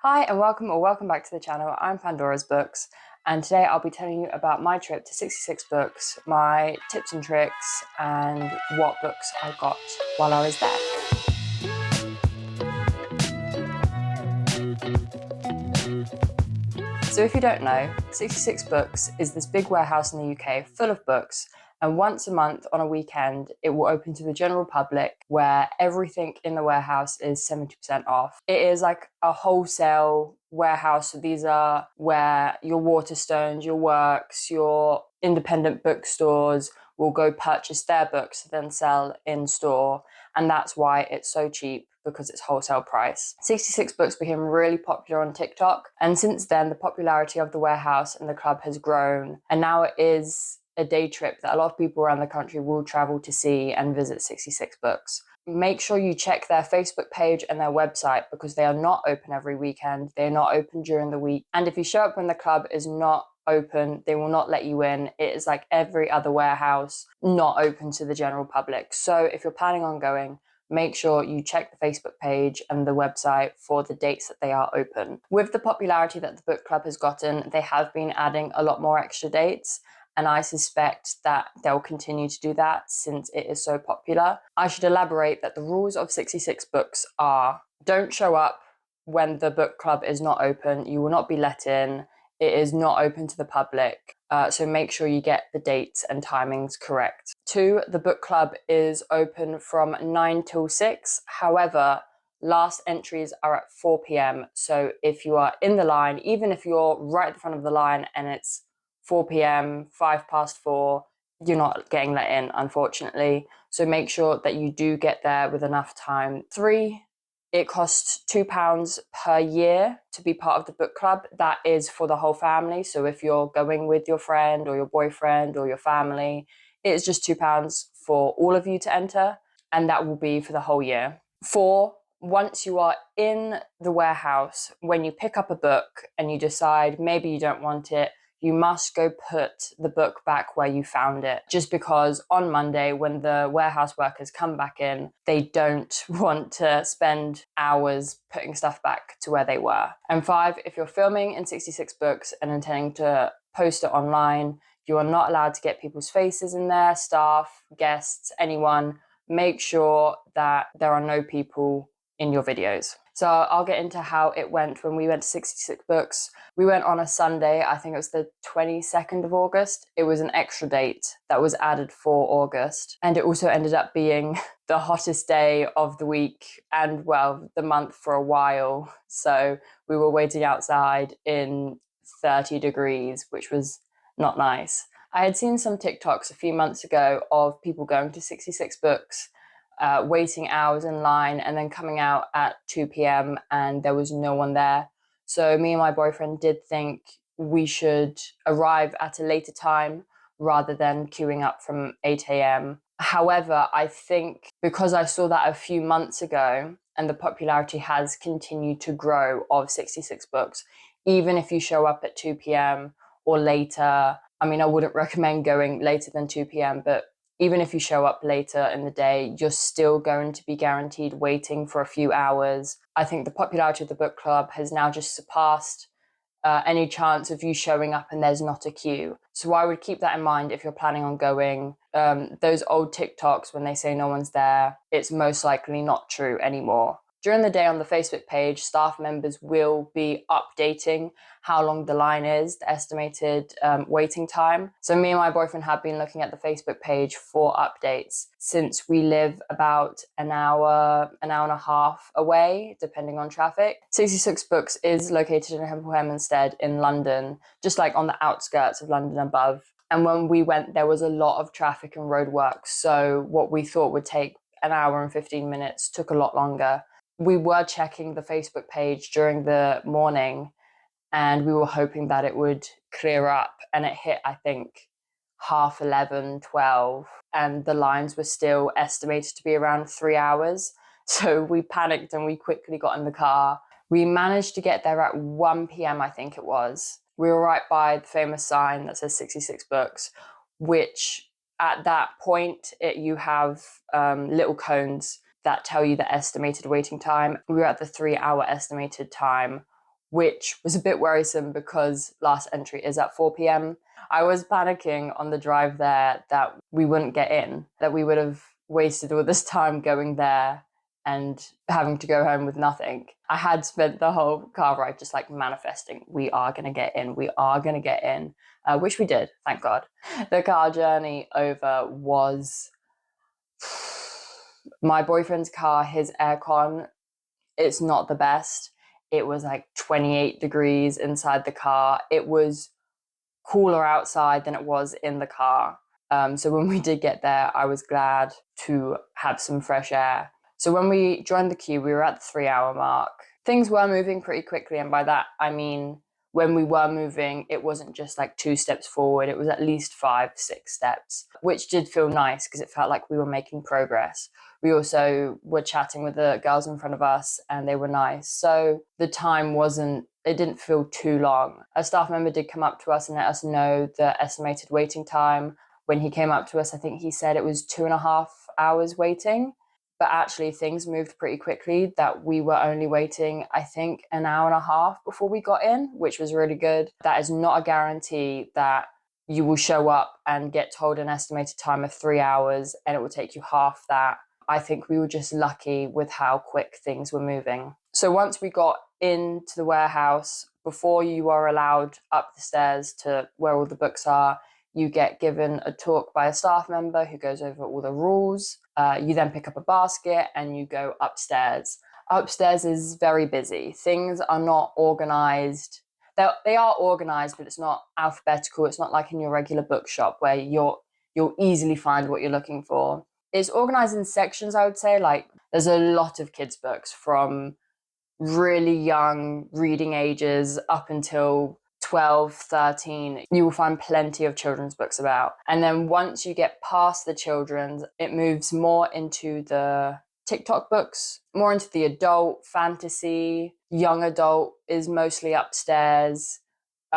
Hi and welcome back to the channel. I'm Pandora's Books, and today I'll be telling you about my trip to 66 Books, my tips and tricks, and what books I got while I was there. So if you don't know, 66 Books is this big warehouse in the UK full of books, and once a month on a weekend it will open to the general public, where everything in the warehouse is 70% off. It is like a wholesale warehouse, so these are where your Waterstones, your Works, your independent bookstores will go purchase their books to then sell in store, and that's why it's so cheap, because it's wholesale price. 66 Books became really popular on TikTok, and since then the popularity of the warehouse and the club has grown, and now it is a day trip that a lot of people around the country will travel to see and visit 66 Books. Make sure you check their Facebook page and their website, because they are not open every weekend. They're not open during the week. And if you show up when the club is not open, they will not let you in. It is like every other warehouse, not open to the general public. So if you're planning on going, make sure you check the Facebook page and the website for the dates that they are open. With the popularity that the book club has gotten, they have been adding a lot more extra dates, and I suspect that they'll continue to do that since it is so popular. I should elaborate that the rules of 66 Books are: don't show up when the book club is not open. You will not be let in. It is not open to the public. So make sure you get the dates and timings correct. 2, the book club is open from 9 till 6. However, last entries are at 4 p.m. So if you are in the line, even if you're right at the front of the line and it's 4 p.m., 5 past 4, you're not getting let in, unfortunately. So make sure that you do get there with enough time. 3, it costs £2 per year to be part of the book club. That is for the whole family. So if you're going with your friend or your boyfriend or your family, it's just £2 for all of you to enter, and that will be for the whole year. 4, once you are in the warehouse, when you pick up a book and you decide maybe you don't want it, you must go put the book back where you found it. Just because on Monday, when the warehouse workers come back in, they don't want to spend hours putting stuff back to where they were. And 5, if you're filming in 66 Books and intending to post it online, you are not allowed to get people's faces in there, staff, guests, anyone. Make sure that there are no people in your videos. So I'll get into how it went when we went to 66 Books. We went on a Sunday, I think it was the 22nd of August. It was an extra date that was added for August. And it also ended up being the hottest day of the week and, well, the month for a while. So we were waiting outside in 30 degrees, which was not nice. I had seen some TikToks a few months ago of people going to 66 Books, waiting hours in line and then coming out at 2 p.m. and there was no one there. So me and my boyfriend did think we should arrive at a later time rather than queuing up from 8 a.m. However, I think because I saw that a few months ago and the popularity has continued to grow of 66 Books, even if you show up at 2 p.m. or later, I mean, I wouldn't recommend going later than 2 p.m., but even if you show up later in the day, you're still going to be guaranteed waiting for a few hours. I think the popularity of the book club has now just surpassed any chance of you showing up and there's not a queue. So I would keep that in mind if you're planning on going. Those old TikToks, when they say no one's there, it's most likely not true anymore. During the day on the Facebook page, staff members will be updating how long the line is, the estimated waiting time. So me and my boyfriend have been looking at the Facebook page for updates since we live about an hour and a half away, depending on traffic. 66 Books is located in Hemel Hempstead in London, just like on the outskirts of London above. And when we went, there was a lot of traffic and roadworks. So what we thought would take an hour and 15 minutes took a lot longer. We were checking the Facebook page during the morning and we were hoping that it would clear up, and it hit, I think, 11:30, 12, and the lines were still estimated to be around 3 hours. So we panicked and we quickly got in the car. We managed to get there at 1 p.m, I think it was. We were right by the famous sign that says 66 Books, which at that point, you have little cones that tell you the estimated waiting time. We were at the 3 hour estimated time which was a bit worrisome because last entry is at 4 p.m. I was panicking on the drive there that we wouldn't get in, that we would have wasted all this time going there and having to go home with nothing. I had spent the whole car ride just like manifesting, we are going to get in, we are going to get in, which we did, thank God. The car journey over was... My boyfriend's car, his aircon, it's not the best. It was like 28 degrees inside the car. It was cooler outside than it was in the car. So when we did get there, I was glad to have some fresh air. So when we joined the queue, we were at the 3-hour mark. Things were moving pretty quickly, and by that I mean when we were moving, it wasn't just like 2 steps forward, it was at least 5, 6 steps, which did feel nice because it felt like we were making progress. We also were chatting with the girls in front of us and they were nice. So the time it didn't feel too long. A staff member did come up to us and let us know the estimated waiting time. When he came up to us, I think he said it was 2.5 hours waiting. But actually things moved pretty quickly, that we were only waiting, I think, 1.5 hours before we got in, which was really good. That is not a guarantee that you will show up and get told an estimated time of 3 hours and it will take you half that. I think we were just lucky with how quick things were moving. So once we got into the warehouse, before you are allowed up the stairs to where all the books are, you get given a talk by a staff member who goes over all the rules. You then pick up a basket and you go upstairs. Upstairs is very busy. Things are not organized. They are organized, but it's not alphabetical. It's not like in your regular bookshop where you'll easily find what you're looking for. It's organized in sections, I would say. Like there's a lot of kids' books from really young reading ages up until 12, 13, you will find plenty of children's books about. And then once you get past the children's, it moves more into the TikTok books, more into the adult, fantasy. Young adult is mostly upstairs.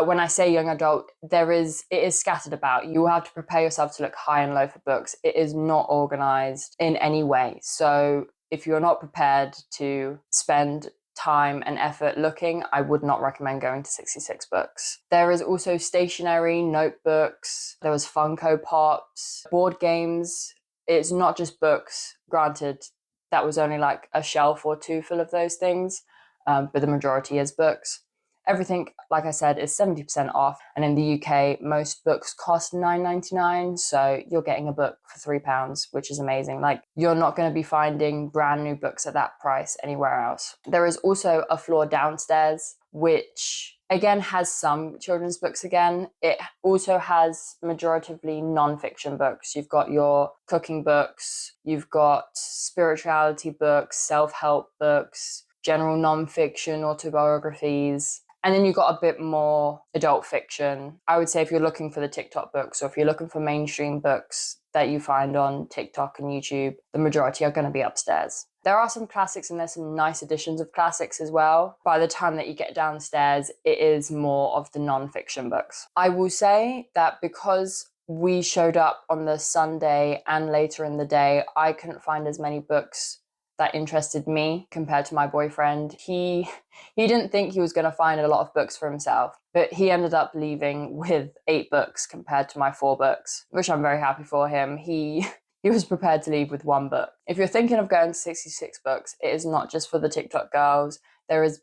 When I say young adult, it is scattered about. You will have to prepare yourself to look high and low for books. It is not organized in any way. So if you're not prepared to spend time and effort looking, I would not recommend going to 66 Books. There is also stationery, notebooks, there was Funko Pops, board games. It's not just books. Granted, that was only like a shelf or two full of those things, but the majority is books. Everything, like I said, is 70% off. And in the UK, most books cost £9.99. So you're getting a book for £3, which is amazing. Like, you're not going to be finding brand new books at that price anywhere else. There is also a floor downstairs, which again has some children's books again. It also has majoritively non-fiction books. You've got your cooking books, you've got spirituality books, self-help books, general non-fiction, autobiographies. And then you've got a bit more adult fiction. I would say if you're looking for the TikTok books, or if you're looking for mainstream books that you find on TikTok and YouTube, the majority are going to be upstairs. There are some classics and there's some nice editions of classics as well. By the time that you get downstairs, it is more of the non-fiction books. I will say that because we showed up on the Sunday and later in the day, I couldn't find as many books that interested me compared to my boyfriend. He didn't think he was going to find a lot of books for himself, but he ended up leaving with 8 books compared to my 4 books, which I'm very happy for him. He was prepared to leave with 1 book. If you're thinking of going to 66 Books, it is not just for the TikTok girls. There is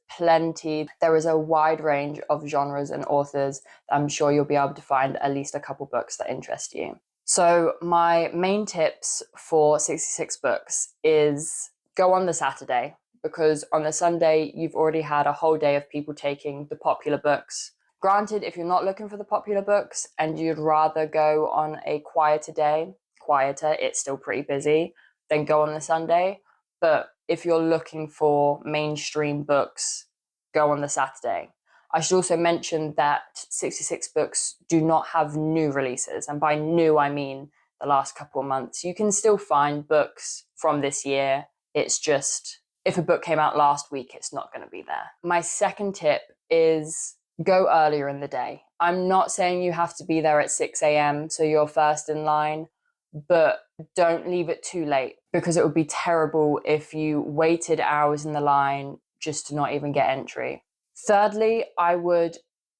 a wide range of genres and authors. I'm sure you'll be able to find at least a couple books that interest you. So my main tips for 66 Books is go on the Saturday, because on the Sunday, you've already had a whole day of people taking the popular books. Granted, if you're not looking for the popular books and you'd rather go on a quieter day, it's still pretty busy, then go on the Sunday. But if you're looking for mainstream books, go on the Saturday. I should also mention that 66 Books do not have new releases. And by new, I mean the last couple of months. You can still find books from this year. It's just, if a book came out last week, it's not going to be there. My second tip is go earlier in the day. I'm not saying you have to be there at 6 a.m. so you're first in line, but don't leave it too late, because it would be terrible if you waited hours in the line just to not even get entry. Thirdly, I would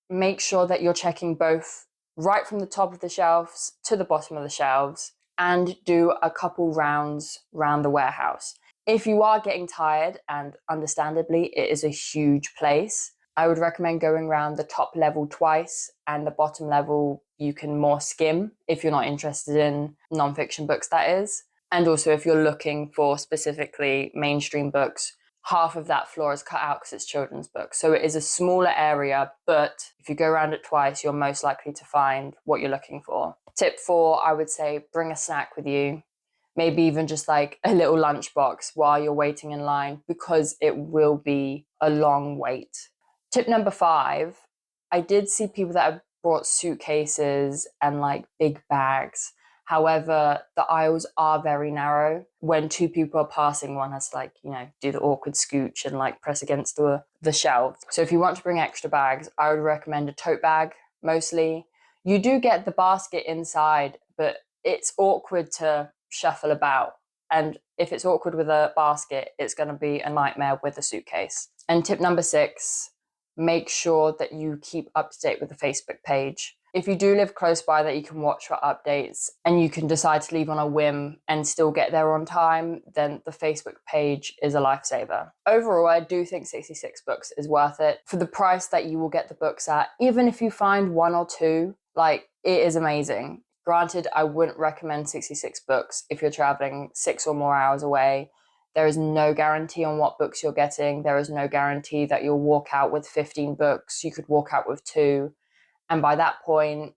make sure that you're checking both right from the top of the shelves to the bottom of the shelves, and do a couple rounds around the warehouse. If you are getting tired, and understandably, it is a huge place, I would recommend going around the top level twice, and the bottom level you can more skim if you're not interested in non-fiction books, that is. And also if you're looking for specifically mainstream books, half of that floor is cut out because it's children's books. So it is a smaller area, but if you go around it twice, you're most likely to find what you're looking for. Tip 4, I would say bring a snack with you. Maybe even just like a little lunchbox while you're waiting in line, because it will be a long wait. Tip number 5, I did see people that have brought suitcases and like big bags. However, the aisles are very narrow. When 2 people are passing, one has to like, do the awkward scooch and like press against the shelf. So if you want to bring extra bags, I would recommend a tote bag mostly. You do get the basket inside, but it's awkward to shuffle about. And if it's awkward with a basket, it's going to be a nightmare with a suitcase. And tip number 6, make sure that you keep up to date with the Facebook page. If you do live close by that you can watch for updates and you can decide to leave on a whim and still get there on time, then the Facebook page is a lifesaver. Overall, I do think 66 Books is worth it. For the price that you will get the books at, even if you find 1 or 2, like, it is amazing. Granted, I wouldn't recommend 66 Books if you're traveling 6 or more hours away. There is no guarantee on what books you're getting. There is no guarantee that you'll walk out with 15 books. You could walk out with 2. And by that point,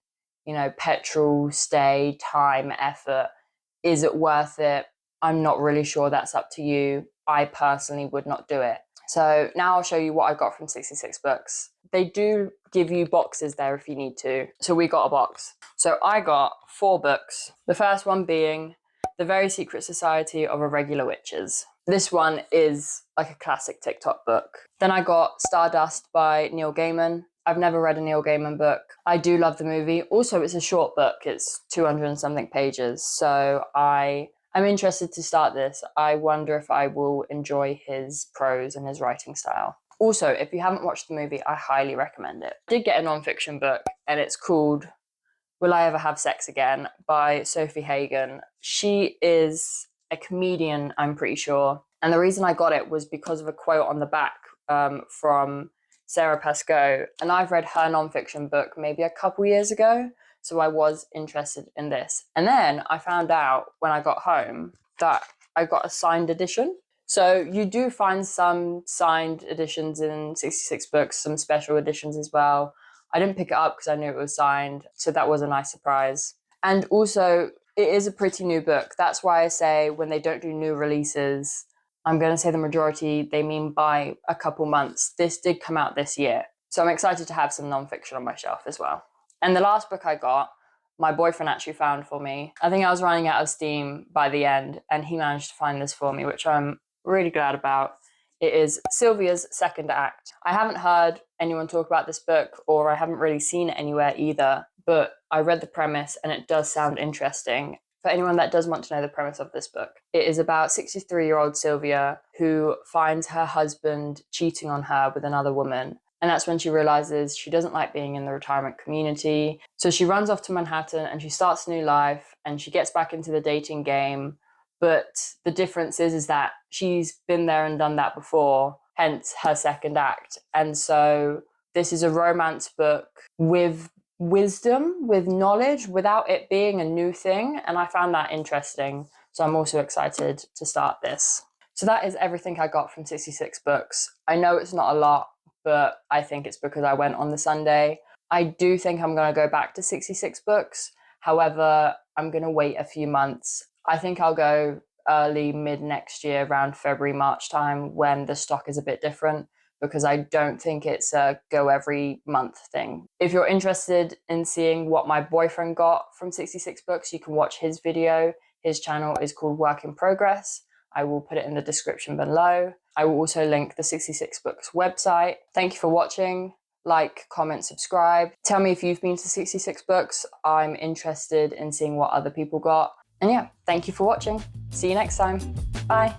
petrol, stay, time, effort, is it worth it? I'm not really sure. That's up to you. I personally would not do it. So now I'll show you what I got from 66 Books. They do give you boxes there if you need to. So we got a box. So I got 4 books. The first one being The Very Secret Society of Irregular Witches. This one is like a classic TikTok book. Then I got Stardust by Neil Gaiman. I've never read a Neil Gaiman book. I do love the movie. Also, it's a short book. It's 200 and something pages. So I'm interested to start this. I wonder if I will enjoy his prose and his writing style. Also, if you haven't watched the movie, I highly recommend it. I did get a non-fiction book, and it's called Will I Ever Have Sex Again by Sophie Hagen. She is a comedian, I'm pretty sure. And the reason I got it was because of a quote on the back from Sarah Pascoe. And I've read her non-fiction book maybe a couple years ago, so I was interested in this. And then I found out when I got home that I got a signed edition. So you do find some signed editions in 66 Books, some special editions as well. I didn't pick it up because I knew it was signed, so that was a nice surprise. And also, it is a pretty new book. That's why I say when they don't do new releases, I'm going to say the majority, they mean by a couple months. This did come out this year. So I'm excited to have some non-fiction on my shelf as well. And the last book I got, my boyfriend actually found for me. I think I was running out of steam by the end, and he managed to find this for me, which I'm really glad about. It is Sylvia's Second Act. I haven't heard anyone talk about this book, or I haven't really seen it anywhere either, but I read the premise and it does sound interesting. For anyone that does want to know the premise of this book, it is about 63-year-old Sylvia who finds her husband cheating on her with another woman. And that's when she realizes she doesn't like being in the retirement community. So she runs off to Manhattan and she starts a new life, and she gets back into the dating game. But the difference is that she's been there and done that before, hence her second act. And so this is a romance book with wisdom, with knowledge, without it being a new thing. And I found that interesting. So I'm also excited to start this. So that is everything I got from 66 Books. I know it's not a lot, but I think it's because I went on the Sunday. I do think I'm going to go back to 66 Books. However, I'm going to wait a few months. I think I'll go early, mid next year, around February, March time, when the stock is a bit different, because I don't think it's a go every month thing. If you're interested in seeing what my boyfriend got from 66 Books, you can watch his video. His channel is called Work in Progress. I will put it in the description below. I will also link the 66 Books website. Thank you for watching. Like, comment, subscribe. Tell me if you've been to 66 Books. I'm interested in seeing what other people got. And yeah, thank you for watching. See you next time. Bye.